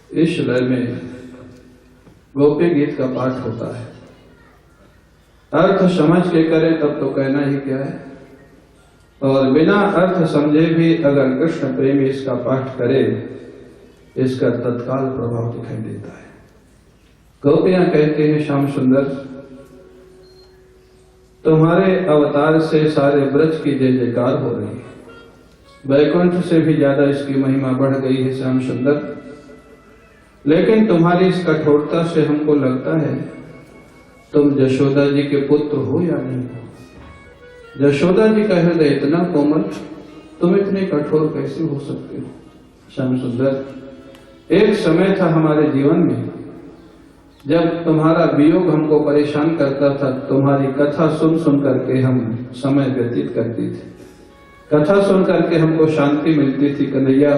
इस लय में गोपी गीत का पाठ होता है। अर्थ समझ के करे तब तो कहना ही क्या है, और बिना अर्थ समझे भी अगर कृष्ण प्रेमी इसका पाठ करे, इसका तत्काल प्रभाव दिखाई देता है। गोपियां कहते हैं, श्याम सुंदर, तुम्हारे अवतार से सारे ब्रज की जय जयकार हो रही है, वैकुंठ से भी ज्यादा इसकी महिमा बढ़ गई है श्याम सुंदर। लेकिन तुम्हारी इस कठोरता से हमको लगता है तुम जशोदा जी के पुत्र हो या नहीं हो। जशोदा जी का हृदय इतना कोमल, तुम इतने कठोर कैसे हो सकते हो। श्याम सुंदर, एक समय था हमारे जीवन में जब तुम्हारा वियोग हमको परेशान करता था, तुम्हारी कथा सुन सुन करके हम समय व्यतीत करती थी, कथा सुन करके हमको शांति मिलती थी कन्हैया।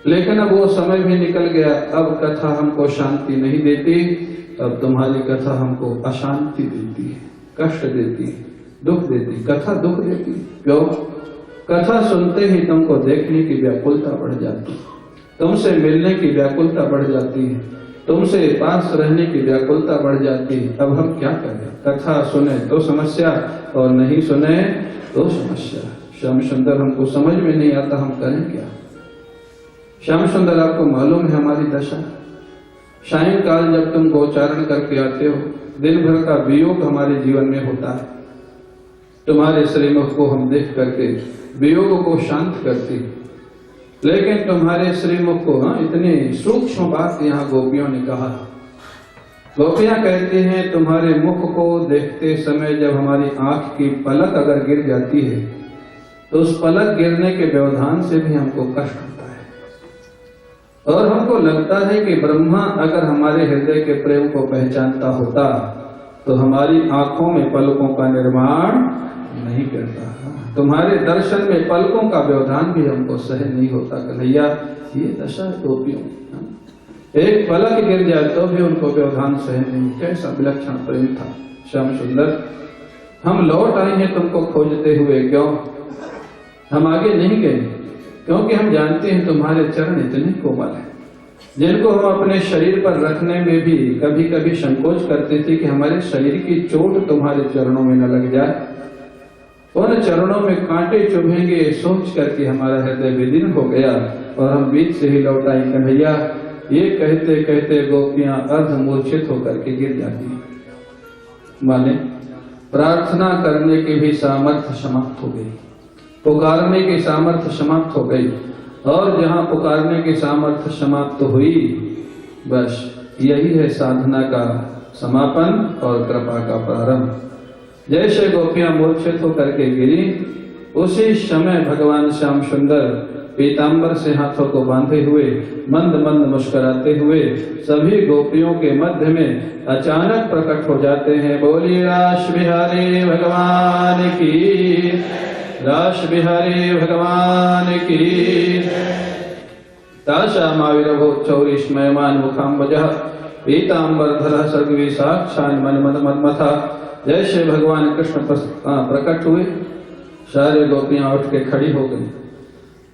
लेकिन अब वो समय भी निकल गया, अब कथा हमको शांति नहीं देती, अब तुम्हारी कथा हमको अशांति देती है, कष्ट देती है, दुख देती। कथा दुख देती क्यों? कथा सुनते ही तुमको देखने की व्याकुलता बढ़ जाती है, तुमसे मिलने की व्याकुलता बढ़ जाती है, तुमसे पास रहने की व्याकुलता बढ़ जाती है। अब हम क्या करें? कथा सुने तो समस्या और नहीं सुने तो समस्या। श्याम सुंदर, हमको समझ में नहीं आता हम करें क्या। श्याम सुंदर, आपको मालूम है हमारी दशा। सायंकाल जब तुम गोचारण करके आते हो, दिन भर का वियोग हमारे जीवन में होता है, तुम्हारे श्रीमुख को हम देख करके वियोग को शांत करती। लेकिन तुम्हारे श्रीमुख को इतनी सूक्ष्म बात यहाँ गोपियों ने कहा। गोपियां कहती हैं, तुम्हारे मुख को देखते समय जब हमारी आंख की पलक अगर गिर जाती है तो उस पलक गिरने के व्यवधान से भी हमको कष्ट होता है, और हमको लगता है कि ब्रह्मा अगर हमारे हृदय के प्रेम को पहचानता होता तो हमारी आंखों में पलकों का निर्माण नहीं करता। तुम्हारे दर्शन में पलकों का व्यवधान भी हमको सहन नहीं होता कन्हैया। ये दशा है गोपियों, एक पलक गिर जाए तो भी उनको व्यवधान सहन नहीं। कैसा विलक्षण प्रेम था श्याम सुंदर। हम लौट आए हैं तुमको खोजते हुए, क्यों? हम आगे नहीं गए क्योंकि हम जानते हैं तुम्हारे चरण इतने कोमल हैं, जिनको हम अपने शरीर पर रखने में भी कभी कभी संकोच करते थे कि हमारे शरीर की चोट तुम्हारे चरणों में न लग जाए, उन चरणों में कांटे चुभेंगे सोच करके हमारा हृदय विदीर्ण हो गया और हम बीच से ही लौट आए कन्हैया। ये कहते कहते गोपियां अर्ध मूर्छित होकर के गिर जाती हैं। माने प्रार्थना करने की भी सामर्थ्य समाप्त हो गई, पुकारने की सामर्थ्य समाप्त हो गई, और जहां पुकारने की सामर्थ्य समाप्त हुई, बस यही है साधना का समापन और कृपा का प्रारंभ। जैसे गोपियां मूर्छित होकर के गिरी, उसी समय भगवान श्याम सुंदर पीतांबर से हाथों को बांधे हुए मंद मंद मुस्कुराते हुए सभी गोपियों के मध्य में अचानक प्रकट हो जाते हैं। बोलिए रास बिहारी भगवान की, रास बिहारी भगवान की। ताशामाविरभो चौरिष्मयमान मुखाम्बजः पीतांबरधरः सर्गवी साक्षान् मन्मथा। जैसे भगवान कृष्ण प्रकट हुए, सारे गोपियां उठ के खड़ी हो गई।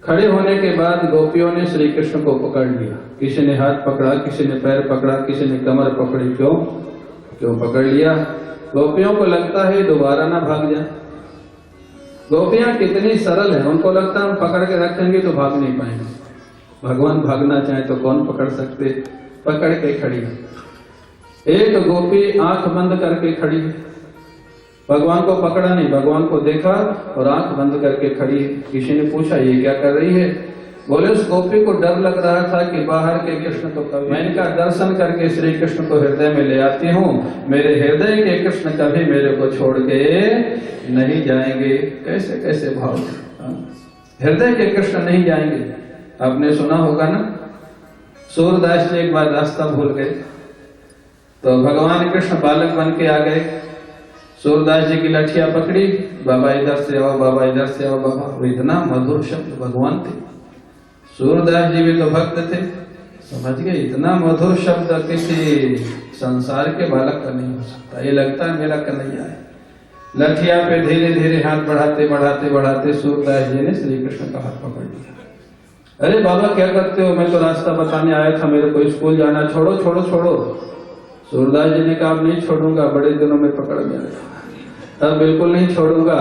खड़े होने के बाद गोपियों ने श्री कृष्ण को पकड़ लिया, किसी ने हाथ पकड़ा, किसी ने पैर पकड़ा, किसी ने कमर पकड़ी। क्यों पकड़ लिया? गोपियों को लगता है दोबारा ना भाग जाए। गोपियां कितनी सरल है, उनको लगता है हम पकड़ के रखेंगे तो भाग नहीं पाएंगे। भगवान भागना चाहे तो कौन पकड़ सकते? पकड़ के खड़ी है। एक गोपी आंख बंद करके खड़ी है, भगवान को पकड़ा नहीं, भगवान को देखा और आंख बंद करके खड़ी है। किसी ने पूछा ये क्या कर रही है? बोले उस गोपी को डर लग रहा था कि बाहर के कृष्ण तो कभी, मैं इनका दर्शन करके श्री कृष्ण को हृदय में ले आती हूँ, मेरे हृदय के कृष्ण कभी मेरे को छोड़ के नहीं जाएंगे। कैसे कैसे भाव, हृदय के कृष्ण नहीं जाएंगे। आपने सुना होगा ना, सूरदास जी एक बार रास्ता भूल गए तो भगवान कृष्ण बालक बन के आ गए। सूरदास जी की लठिया पकड़ी, बाबा इधर से आओ, बाबा इधर से आओ बाबा। वो इतना मधुर शब्द भगवान थे। सूरदास जी भी तो भक्त थे, समझ गए, इतना मधुर शब्द किसी संसार के बालक का नहीं हो सकता। ये लगता है मेरा कन्हैया है। लठिया पे धीरे धीरे हाथ बढ़ाते बढ़ाते बढ़ाते सूरदास जी ने श्री कृष्ण का हाथ पकड़ लिया अरे बाबा क्या करते हो, मैं तो रास्ता बताने आया था, मेरे को स्कूल जाना, छोड़ो छोड़ो छोड़ो। सूरदास जी ने कहा अब नहीं छोड़ूंगा, बड़े दिनों में पकड़ गया, अब बिल्कुल नहीं छोड़ूंगा।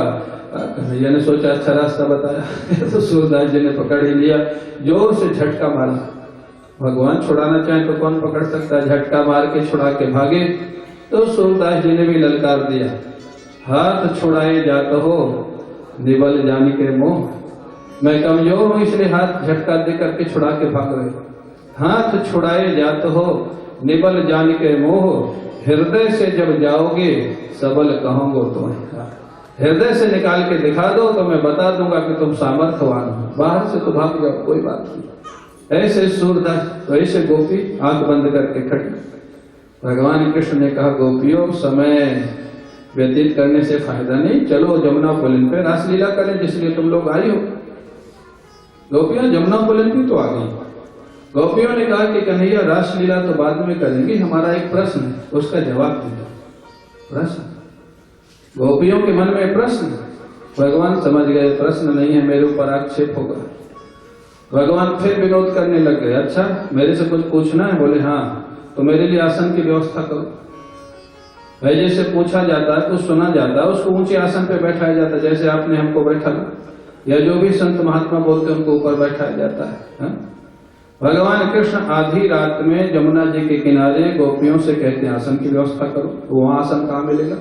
कन्हैया ने सोचा अच्छा रास्ता बताया तो सूरदास जी ने पकड़ ही लिया, जोर से झटका मारा। भगवान छुड़ाना चाहे तो कौन पकड़ सकता है, झटका मार के छुड़ा के भागे। तो सूरदास जी ने भी ललकार दिया, हाथ छुड़ाए जात हो निबल जानी के मोह, मैं कमजोर हूं इसलिए हाथ झटका दे करके छुड़ा के भाग रहे हो। हाथ छुड़ाए जात हो निबल जान के मोह, हृदय से जब जाओगे सबल कहूंगो तुम्हें। हृदय से निकाल के दिखा दो तो मैं बता दूंगा कि तुम सामर्थ्यवान हो, बाहर से तो भाग जाओ कोई बात नहीं। ऐसे सूरदास, तो ऐसे गोपी आंख बंद करके खड़ी। भगवान कृष्ण ने कहा गोपियों समय व्यतीत करने से फायदा नहीं, चलो जमुना पुलिन पे रासलीला करें जिसलिए तुम लोग आई हो। गोपियां जमुना पुलिन भी तो आ गई। गोपियों ने कहा कि कन्हैया रासलीला तो बाद में करेंगे, हमारा एक प्रश्न है उसका जवाब दीजिए। प्रश्न, गोपियों के मन में प्रश्न। भगवान समझ गए प्रश्न नहीं है, मेरे ऊपर आक्षेप होगा। भगवान फिर विनोद करने लग गए, अच्छा मेरे से कुछ पूछना है? बोले हाँ, तो मेरे लिए आसन की व्यवस्था करो। भाई जैसे पूछा जाता है कुछ सुना जाता है, उसको ऊंचे आसन पे बैठाया जाता है, जैसे आपने हमको बैठा, या जो भी संत महात्मा बोलते हैं उनको ऊपर बैठाया जाता है, हा? भगवान कृष्ण आधी रात में जमुना जी के किनारे गोपियों से कहते हैं आसन की व्यवस्था करो। तो वहां आसन कहाँ मिलेगा?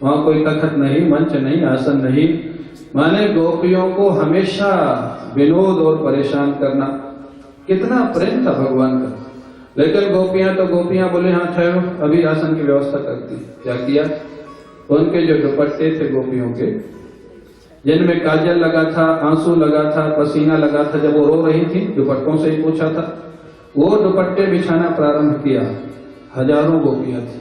वहां कोई तखत नहीं, मंच नहीं, आसन नहीं। माने गोपियों को हमेशा विनोद और परेशान करना। कितना प्रेम था भगवान का। लेकिन गोपियां तो गोपियां बोले हाँ ठहरो अभी आसन की व्यवस्था करती। क्या किया? उनके जो दुपट्टे थे गोपियों के, जिनमें काजल लगा था, आंसू लगा था, पसीना लगा था, जब वो रो रही थी दुपट्टों से ही पूछा था, वो दुपट्टे बिछाना प्रारंभ किया। हजारों गोपियां थी,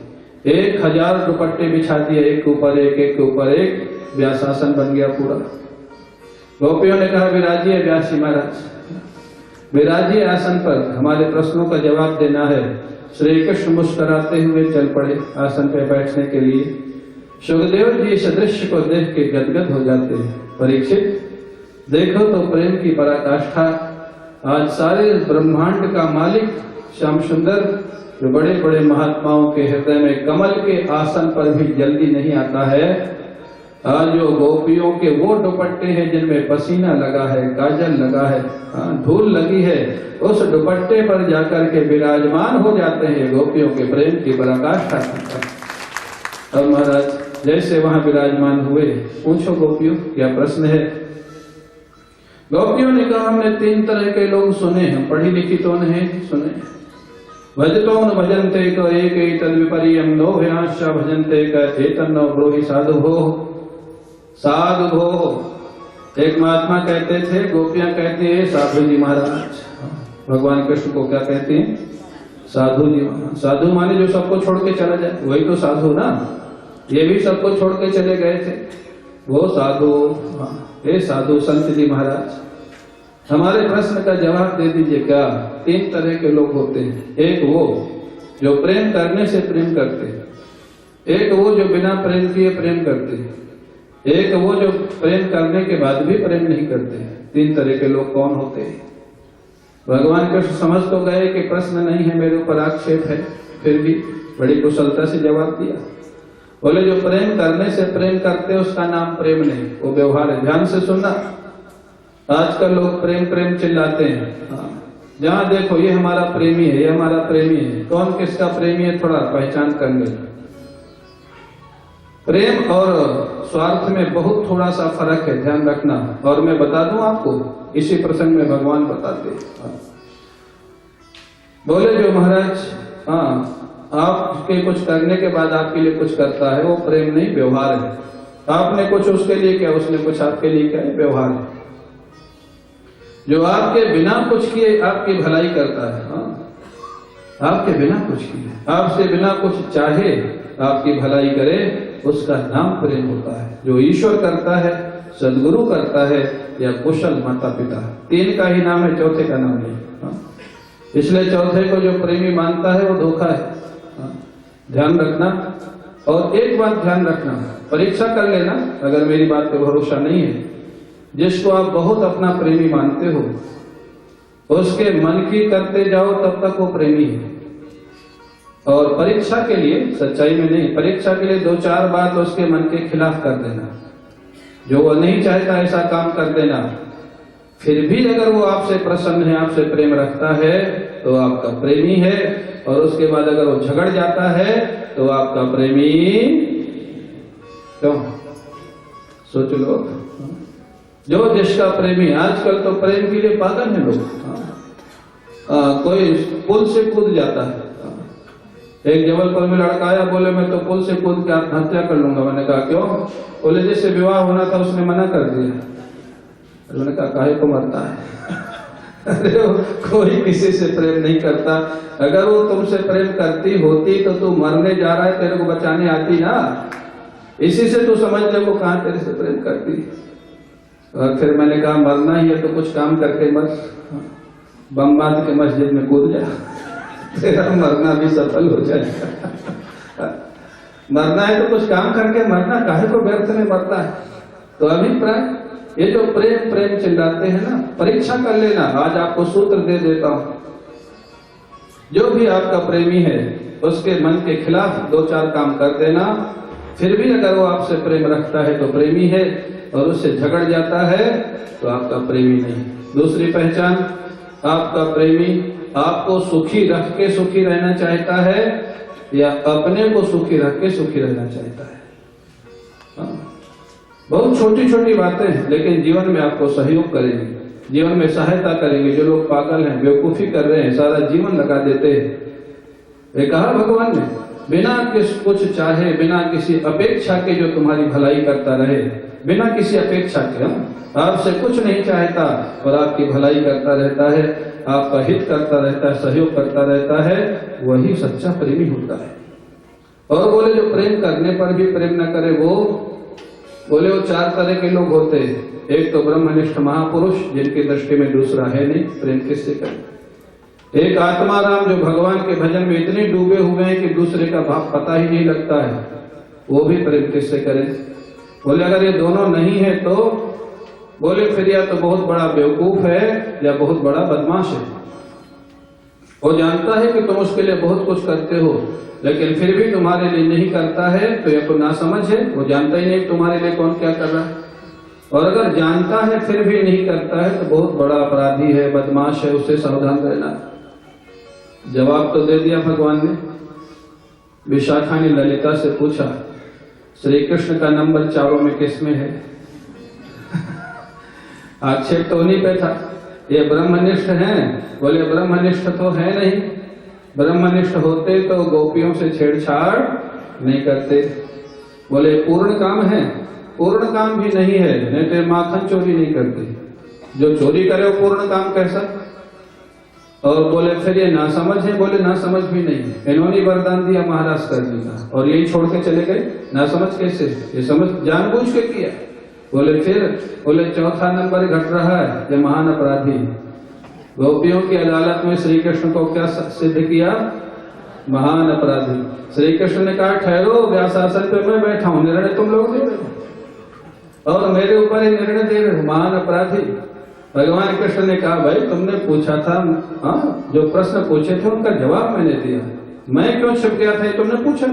1000 दुपट्टे बिछा दिए, एक के ऊपर एक, एक के ऊपर एक, व्यासासन बन गया पूरा। गोपियों ने कहा विराजिए व्यासी महाराज, विराजिए आसन पर, हमारे प्रश्नों का जवाब देना है। श्री कृष्ण मुस्कुराते हुए चल पड़े आसन पर बैठने के लिए। सुखदेव जी इस दृश्य को देख के गदगद हो जाते हैं। परीक्षित देखो तो प्रेम की पराकाष्ठा। आज सारे ब्रह्मांड का मालिक श्याम सुंदर, जो बड़े बड़े महात्माओं के हृदय में कमल के आसन पर भी जल्दी नहीं आता है, आज जो गोपियों के वो दुपट्टे हैं जिनमें पसीना लगा है, काजल लगा है, धूल लगी है, उस दुपट्टे पर जाकर के विराजमान हो जाते हैं गोपियों के प्रेम की पराकाष्ठा। अब महाराज जैसे वहां विराजमान हुए, पूछो गोपियों क्या प्रश्न है? गोपियों ने कहा हमने 3 तरह के लोग सुने हैं, पढ़ी लिखी तो नहीं सुने। भजतो न भजनते क एक तद विपर्यम नो भयांश भजनते क एतन्नो ब्रोहि साधु भो। साधु भो एक महात्मा कहते थे, गोपियां कहती है साधु जी महाराज। भगवान कृष्ण को क्या कहते हैं? साधु जी महाराज। साधु माने जो सबको छोड़ के चला जाए, वही तो साधु ना। ये भी सबको छोड़ के चले गए थे, वो साधु। हे साधु संत जी महाराज, हमारे प्रश्न का जवाब दे दीजिए। क्या? 3 तरह के लोग होते हैं। एक वो जो प्रेम करने से प्रेम करते हैं, एक वो जो बिना प्रेम किए प्रेम करते हैं, एक वो जो प्रेम करने के बाद भी प्रेम नहीं करते। 3 तरह के लोग कौन होते हैं? भगवान कृष्ण समझ तो गए कि प्रश्न नहीं है, मेरे ऊपर आक्षेप है, फिर भी बड़ी कुशलता से जवाब दिया। बोले जो प्रेम करने से प्रेम करते हैं उसका नाम प्रेम नहीं, वो व्यवहार है। ध्यान से सुनना, आजकल लोग प्रेम प्रेम चिल्लाते हैं। जहां देखो ये हमारा प्रेमी है, ये हमारा प्रेमी है। कौन किसका प्रेमी है थोड़ा पहचान कर ले। प्रेम और स्वार्थ में बहुत थोड़ा सा फर्क है, ध्यान रखना। और मैं बता दूं आपको, इसी प्रसंग में भगवान बताते हैं। बोले जो महाराज आपके कुछ करने के बाद आपके लिए कुछ करता है, वो प्रेम नहीं, व्यवहार है। आपने कुछ उसके लिए किया, उसने कुछ आपके लिए किया, व्यवहार है। जो आपके बिना कुछ किए आपकी भलाई करता है, आपके बिना कुछ किए, आपसे बिना कुछ चाहे आपकी भलाई करे, उसका नाम प्रेम होता है। जो ईश्वर करता है, सदगुरु करता है, या कुशल माता पिता, 3 का ही नाम है, चौथे का नाम नहीं। इसलिए चौथे को जो प्रेमी मानता है वो धोखा है। ध्यान रखना। और एक बात ध्यान रखना, परीक्षा कर लेना अगर मेरी बात पे भरोसा नहीं है। जिसको आप बहुत अपना प्रेमी मानते हो, उसके मन की करते जाओ तब तक वो प्रेमी है। और परीक्षा के लिए, सच्चाई में नहीं, परीक्षा के लिए 2-4 बात उसके मन के खिलाफ कर देना, जो वो नहीं चाहता ऐसा काम कर देना। फिर भी अगर वो आपसे प्रसन्न है, आपसे प्रेम रखता है तो आपका प्रेमी है। और उसके बाद अगर वो झगड़ जाता है तो आपका प्रेमी क्यों? सोच लो, जो जिसका प्रेमी, आजकल तो प्रेम के लिए पागल है लोग। कोई पुल से कूद जाता है। एक जबलपुर में लड़का आया, बोले मैं तो पुल से कूद के आत्महत्या कर लूंगा। मैंने कहा क्यों? बोले जिससे विवाह होना था उसने मना कर दिया। मैंने कहा काहे को मरता है? अरे कोई किसी से प्रेम नहीं करता। अगर वो तुमसे प्रेम करती होती तो तू मरने जा रहा है, तेरे को बचाने आती ना। इसी से तू समझ ले वो कहां तेरे से प्रेम करती। और फिर मैंने कहा मरना ही है तो कुछ काम करके मत, बम बांध के मस्जिद में कूद जा, तेरा मरना भी सफल हो जाएगा। मरना है तो कुछ काम करके मरना, काहे को व्यर्थ में मरता है। तो अभिप्राय, ये जो प्रेम प्रेम चिल्लाते हैं ना, परीक्षा कर लेना। आज आपको सूत्र दे देता हूं, जो भी आपका प्रेमी है उसके मन के खिलाफ 2-4 काम कर देना। फिर भी अगर वो आपसे प्रेम रखता है तो प्रेमी है, और उससे झगड़ जाता है तो आपका प्रेमी नहीं। दूसरी पहचान, आपका प्रेमी आपको सुखी रख के सुखी रहना चाहता है या अपने को सुखी रख के सुखी रहना चाहता है। बहुत छोटी छोटी बातें हैं, लेकिन जीवन में आपको सहयोग करेंगे, जीवन में सहायता करेंगे। जो लोग पागल हैं, बेवकूफी कर रहे हैं, सारा जीवन लगा देते हैं। वे कहा भगवान ने, बिना कुछ चाहे, बिना किसी अपेक्षा के जो तुम्हारी भलाई करता रहे, बिना किसी अपेक्षा के, आपसे कुछ नहीं चाहता और आपकी भलाई करता रहता है, आपका हित करता रहता है, सहयोग करता रहता है, वही सच्चा प्रेमी होता है। और बोले जो प्रेम करने पर भी प्रेम न करे, वो बोले वो 4 तरह के लोग होते हैं। एक तो ब्रह्मनिष्ठ महापुरुष, जिनकी दृष्टि में दूसरा है नहीं, प्रेम किससे करे। एक आत्माराम, जो भगवान के भजन में इतने डूबे हुए हैं कि दूसरे का भाव पता ही नहीं लगता है, वो भी प्रेम किससे करे। बोले अगर ये दोनों नहीं है तो बोले फिर या तो बहुत बड़ा बेवकूफ है या बहुत बड़ा बदमाश है। वो जानता है कि तुम उसके लिए बहुत कुछ करते हो, लेकिन फिर भी तुम्हारे लिए नहीं करता है, तो यह तो नासमझ है। वो जानता ही नहीं तुम्हारे लिए कौन क्या कर रहा है। और अगर जानता है फिर भी नहीं करता है तो बहुत बड़ा अपराधी है, बदमाश है, उससे सावधान रहना। जवाब तो दे दिया भगवान ने। विशाखा ने ललिता से पूछा, श्री कृष्ण का नंबर चारों में किस में है? आक्षेप तो उन्हीं पे था, ये ब्रह्मनिष्ठ हैं। बोले ब्रह्मनिष्ठ तो है नहीं, ब्रह्मनिष्ठ होते तो गोपियों से छेड़छाड़ नहीं करते। बोले पूर्ण काम है, पूर्ण काम भी नहीं है, नहीं तो माखन चोरी नहीं करते। जो चोरी करे वो पूर्ण काम कैसा? और बोले फिर ये नासमझ है, बोले नासमझ भी नहीं है, इन्होंने वरदान दिया महाराज करने का और यही छोड़ के चले गए। नासमझ कैसे? ये समझ जानबूझ के किया। बोले फिर, बोले चौथा नंबर घट रहा है, ये महान अपराधी। गोपियों की अदालत में श्री कृष्ण को क्या सिद्ध किया? महान अपराधी। श्री कृष्ण ने कहा ठहरो, व्यासासन पे मैं बैठा हूं, निर्णय तुम लोग दे रहे हो और मेरे ऊपर ही निर्णय दे रहे हो, महान अपराधी। भगवान कृष्ण ने कहा भाई तुमने पूछा था, जो प्रश्न पूछे थे उनका जवाब मैंने दिया, मैं क्यों छिप गया था तुमने पूछा,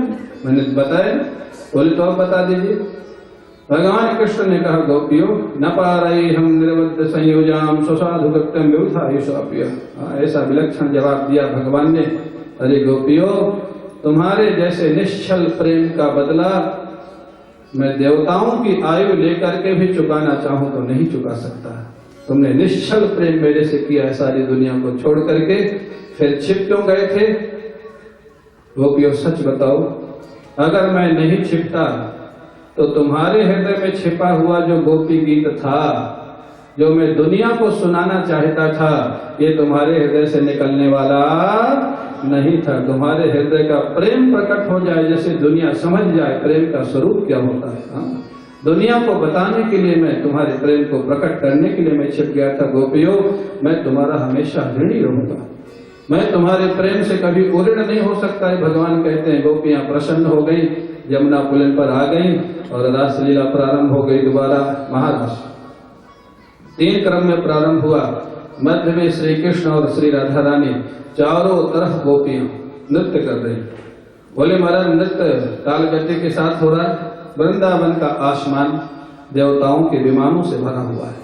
मैंने बताया। बोले तो अब बता दीजिए। भगवान कृष्ण ने कहा गोपियों न पारई हम निर्वद्ध संयोजाम स्वसाधु कृत्यम विवधायुषाप्य। ऐसा विलक्षण जवाब दिया भगवान ने। अरे गोपियों, तुम्हारे जैसे निश्चल प्रेम का बदला मैं देवताओं की आयु लेकर के भी चुकाना चाहूं तो नहीं चुका सकता। तुमने निश्चल प्रेम मेरे से किया है, सारी दुनिया को छोड़ करके, फिर छिप क्यों गए थे? गोपियों सच बताओ, अगर मैं नहीं छिपता तो तुम्हारे हृदय में छिपा हुआ जो गोपी गीत था, जो मैं दुनिया को सुनाना चाहता था, ये तुम्हारे हृदय से निकलने वाला नहीं था। तुम्हारे हृदय का प्रेम प्रकट हो जाए, जैसे दुनिया समझ जाए प्रेम का स्वरूप क्या होता है। दुनिया को बताने के लिए, मैं तुम्हारे प्रेम को प्रकट करने के लिए मैं छिप गया था। गोपियों, मैं तुम्हारा हमेशा ऋणी रहूंगा, मैं तुम्हारे प्रेम से कभी उऋण नहीं हो सकता है। भगवान कहते हैं गोपियां प्रसन्न हो गई, यमुना पुलिन पर आ गई और रासलीला प्रारंभ हो गई दोबारा। महाराज 3 क्रम में प्रारंभ हुआ। मध्य में श्री कृष्ण और श्री राधा रानी, चारों तरफ गोपियां नृत्य कर रही। बोले महाराज नृत्य ताल गति के साथ हो रहा है। वृंदावन का आसमान देवताओं के विमानों से भरा हुआ है।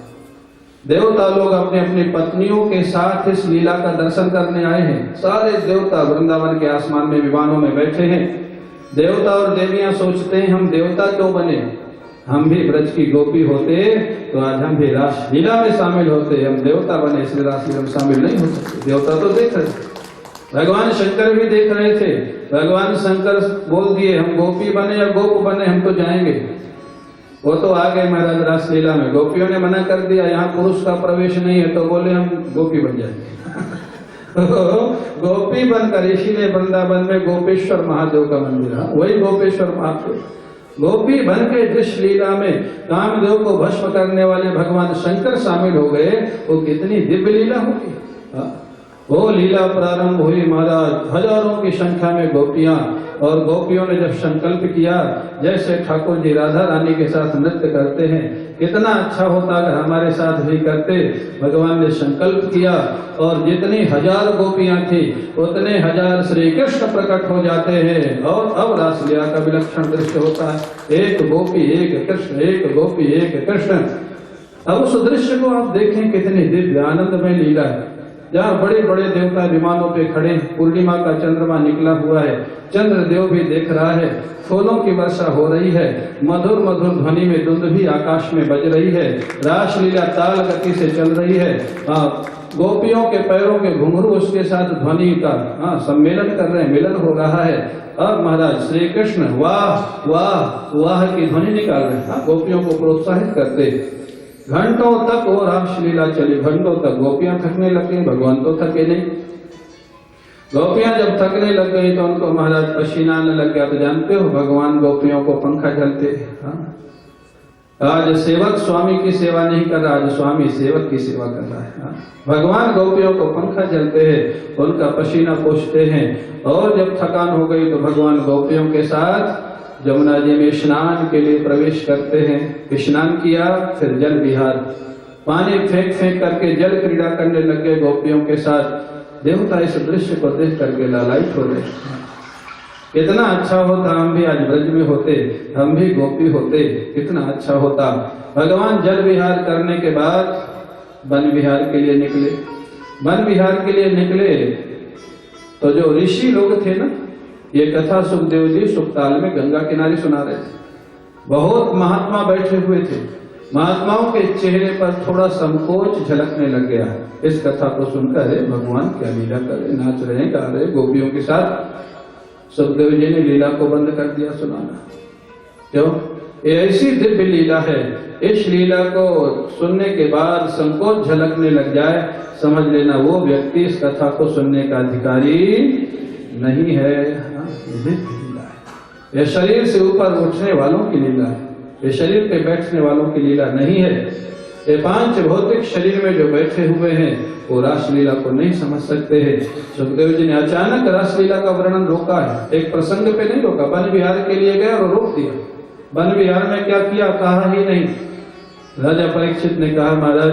देवता लोग अपने अपनी पत्नियों के साथ इस लीला का दर्शन करने आए हैं। सारे देवता वृंदावन के आसमान में विमानों में बैठे हैं। देवता और देवियां सोचते हैं हम देवता क्यों बने, हम भी ब्रज की गोपी होते तो आज हम भी रास लीला में शामिल होते। हम देवता बने इसलिए रास लीला में शामिल नहीं हो सकते। देवता तो देख रहे थे, भगवान शंकर भी देख रहे थे। भगवान शंकर बोल दिए हम गोपी बने या गोप बने हम तो जाएंगे। वो तो आ गए महाराज रास लीला में। गोपियों ने मना कर दिया यहाँ पुरुष का प्रवेश नहीं है, तो बोले हम गोपी बन जाएंगे। गोपी बनकर, इसीलिए वृंदावन में गोपेश्वर महादेव का मंदिर है, वही गोपेश्वर महादेव। गोपी बन के जिस लीला में कामदेव को भस्म करने वाले भगवान शंकर शामिल हो गए, वो कितनी दिव्य लीला होगी। वो लीला प्रारंभ हुई महाराज, हजारों की संख्या में गोपियां, और गोपियों ने जब संकल्प किया जैसे ठाकुर जी राधा रानी के साथ नृत्य करते हैं, कितना अच्छा होता अगर हमारे साथ भी करते। भगवान ने संकल्प किया और जितनी हजार गोपियां थी उतने हजार श्री कृष्ण प्रकट हो जाते हैं। और अब रासलीला का विलक्षण दृश्य होता है, एक गोपी एक कृष्ण, एक गोपी एक कृष्ण। अब उस दृश्य को आप देखें, कितनी दिव्य आनंदमय लीला है। जहाँ बड़े बड़े देवता विमानों पे खड़े, पूर्णिमा का चंद्रमा निकला हुआ है, चंद्रदेव भी देख रहा है, फूलों की वर्षा हो रही है, मधुर मधुर ध्वनि में दुंदुभी आकाश में बज रही है, रासलीला ताल गति से चल रही है। गोपियों के पैरों के घुंघरू उसके साथ ध्वनि का सम्मेलन कर रहे हैं, मिलन हो रहा है। अब महाराज श्री कृष्ण वाह वाह वाह की ध्वनि निकाल रहे हैं, गोपियों को प्रोत्साहित करते। घंटों तक वो रासलीला चली, घंटों तक गोपियां थकने लग गई, भगवान तो थके नहीं। गोपियां जब थकने लग गई तो उनको महाराज पसीना आने लग गया। तो जानते हो भगवान गोपियों को पंखा झलते। आज सेवक स्वामी की सेवा नहीं कर रहा, आज स्वामी सेवक की सेवा कर रहा है। भगवान गोपियों को पंखा झलते हैं, उनका पसीना पोंछते हैं। और जब थकान हो गई तो भगवान गोपियों के साथ जमुना जी में स्नान के लिए प्रवेश करते हैं। स्नान किया, फिर जल विहार, पानी फेंक फेंक करके जल क्रीड़ा करने लग गए गोपियों के साथ। देवता इस दृश्य को देख करके लालायित हो गए। कितना अच्छा होता हम भी आज ब्रज में होते, हम भी गोपी होते, कितना अच्छा होता। भगवान जल विहार करने के बाद वन विहार के लिए निकले। वन विहार के लिए निकले तो जो ऋषि लोग थे ना, ये कथा सुखदेव जी सुखताल में गंगा किनारे सुना रहे थे। बहुत महात्मा बैठे हुए थे। महात्माओं के चेहरे पर थोड़ा संकोच झलकने लग गया। इस कथा को सुनकर भगवान क्या लीला करे, नाच रहे गा रहे गोपियों के साथ। सुखदेव जी ने लीला को बंद कर दिया सुनाना। क्यों? ये ऐसी दिव्य लीला है, इस लीला को सुनने के बाद संकोच झलकने लग जाए, समझ लेना वो व्यक्ति इस कथा को सुनने का अधिकारी नहीं है। लीला है, यह शरीर से ऊपर उठने वालों की लीला है, ये शरीर पे बैठने वालों की लीला नहीं है। ये पांच भौतिक शरीर में जो बैठे हुए हैं वो रासलीला को नहीं समझ सकते हैं। सुखदेव जी ने अचानक रासलीला का वर्णन रोका है, एक प्रसंग पे नहीं रोका। वन विहार के लिए गए और रोक दिया। वन विहार में क्या किया कहा ही नहीं। राजा परीक्षित ने कहा महाराज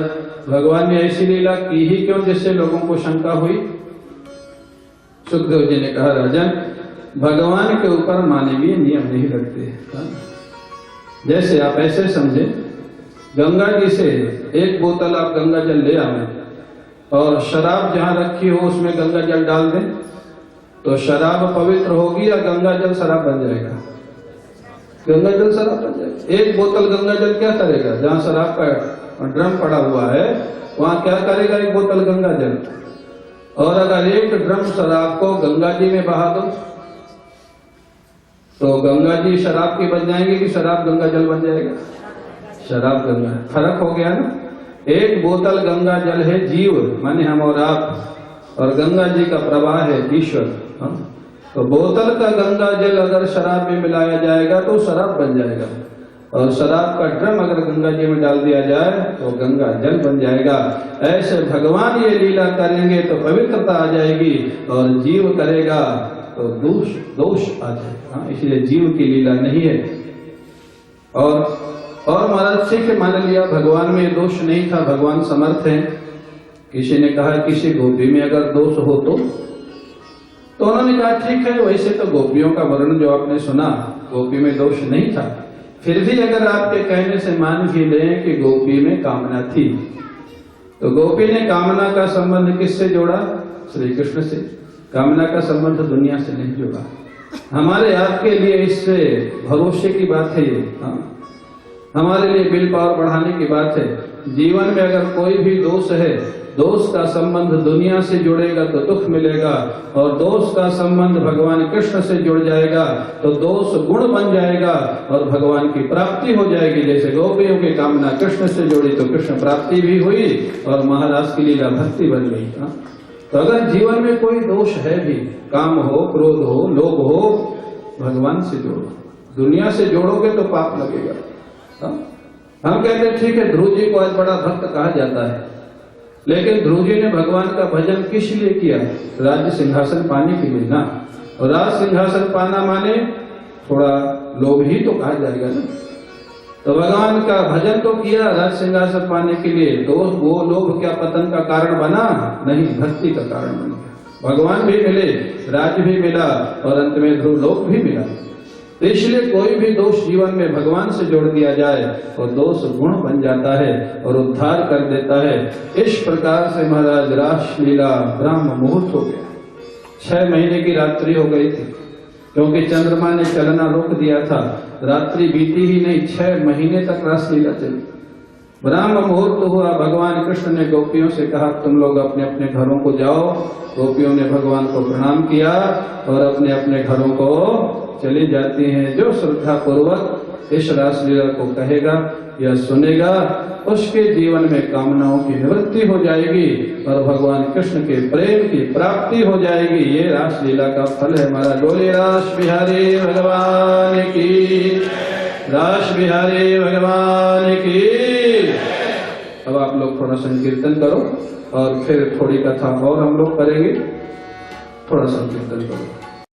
भगवान ने ऐसी लीला की ही क्यों जिससे लोगों को शंका हुई। सुखदेव जी ने कहा राजन, भगवान के ऊपर मानवीय नियम नहीं लगते। जैसे आप ऐसे समझे, गंगा जी से एक बोतल आप गंगा जल ले आए और शराब जहां रखी हो उसमें गंगा जल डाल दें, तो शराब पवित्र होगी या गंगा जल शराब बन जाएगा? गंगा जल शराब बन जाएगा। एक बोतल गंगा जल क्या करेगा? जहां शराब का ड्रम पड़ा हुआ है वहां क्या करेगा एक बोतल गंगा जल? और अगर एक ड्रम शराब को गंगा जी में बहा दो तो गंगा जी शराब की बन जाएंगे कि शराब गंगा जल बन जाएगा? शराब गंगा, फर्क हो गया ना। एक बोतल गंगा जल है जीव माने हम और आप, और गंगा जी का प्रवाह है ईश्वर। तो बोतल का गंगा जल अगर शराब में मिलाया जाएगा तो शराब बन जाएगा, और शराब का ड्रम अगर गंगा जी में डाल दिया जाए तो गंगा जल बन जाएगा। ऐसे भगवान ये लीला करेंगे तो पवित्रता आ जाएगी, और जीव करेगा तो दोष आ जाएगा। इसलिए जीव की लीला नहीं है। और महाराज सिख मान लिया भगवान में दोष नहीं था, भगवान समर्थ हैं। किसी ने कहा किसी गोपी में अगर दोष हो तो उन्होंने कहा ठीक है, वैसे तो गोपियों का वर्णन जो आपने सुना गोपी में दोष नहीं था, फिर भी अगर आपके कहने से मान भी लें कि गोपी में कामना थी, तो गोपी ने कामना का संबंध किससे जोड़ा? श्री कृष्ण से। कामना का संबंध दुनिया से नहीं जोड़ा। हमारे आपके लिए इससे भरोसे की बात है ये, हमारे लिए विल पावर बढ़ाने की बात है। जीवन में अगर कोई भी दोष है, दोष का संबंध दुनिया से जुड़ेगा तो दुख मिलेगा, और दोष का संबंध भगवान कृष्ण से जुड़ जाएगा तो दोष गुण बन जाएगा और भगवान की प्राप्ति हो जाएगी। जैसे गोपियों की कामना कृष्ण से जुड़ी तो कृष्ण प्राप्ति भी हुई और महाराज की लीला भक्ति बन गई। तो अगर जीवन में कोई दोष है भी, काम हो, क्रोध हो, लोभ हो, भगवान से जोड़ो। दुनिया से जोड़ोगे तो पाप लगेगा। हम कहते ठीक है, ध्रुव जी को आज बड़ा भक्त कहा जाता है, लेकिन ध्रुव जी ने भगवान का भजन किस लिए किया? राज्य सिंहासन पाने के लिए ना। और राज सिंहासन पाना माने थोड़ा लोभ ही तो कहा जाएगा ना। तो भगवान का भजन तो किया राज सिंहासन पाने के लिए, तो वो लोभ क्या पतन का कारण बना? नहीं, भक्ति का कारण बन गया। भगवान भी मिले, राज्य भी मिला और अंत में ध्रुव लोक भी मिला। तो इसलिए कोई भी दोष जीवन में भगवान से जोड़ दिया जाए और दोष गुण बन जाता है और उद्धार कर देता है। इस प्रकार से महाराज रासलीला ब्रह्म मुहूर्त हो गया। 6 महीने की रात्रि हो गई थी, क्योंकि चंद्रमा ने चलना रोक दिया था। रात्रि बीती ही नहीं, 6 महीने तक रासलीला चली। ब्रह्म मुहूर्त हुआ, भगवान कृष्ण ने गोपियों से कहा तुम लोग अपने अपने घरों को जाओ। गोपियों ने भगवान को प्रणाम किया और अपने अपने घरों को चली जाती हैं। जो श्रद्धा पूर्वक इस रासलीला को कहेगा या सुनेगा, उसके जीवन में कामनाओं की निवृत्ति हो जाएगी और भगवान कृष्ण के प्रेम की प्राप्ति हो जाएगी। ये रासलीला का फल है हमारा। बोले रास बिहारी भगवान की, रास बिहारी भगवान की। अब आप लोग थोड़ा संकीर्तन करो और फिर थोड़ी कथा और हम लोग करेंगे। थोड़ा संकीर्तन करो।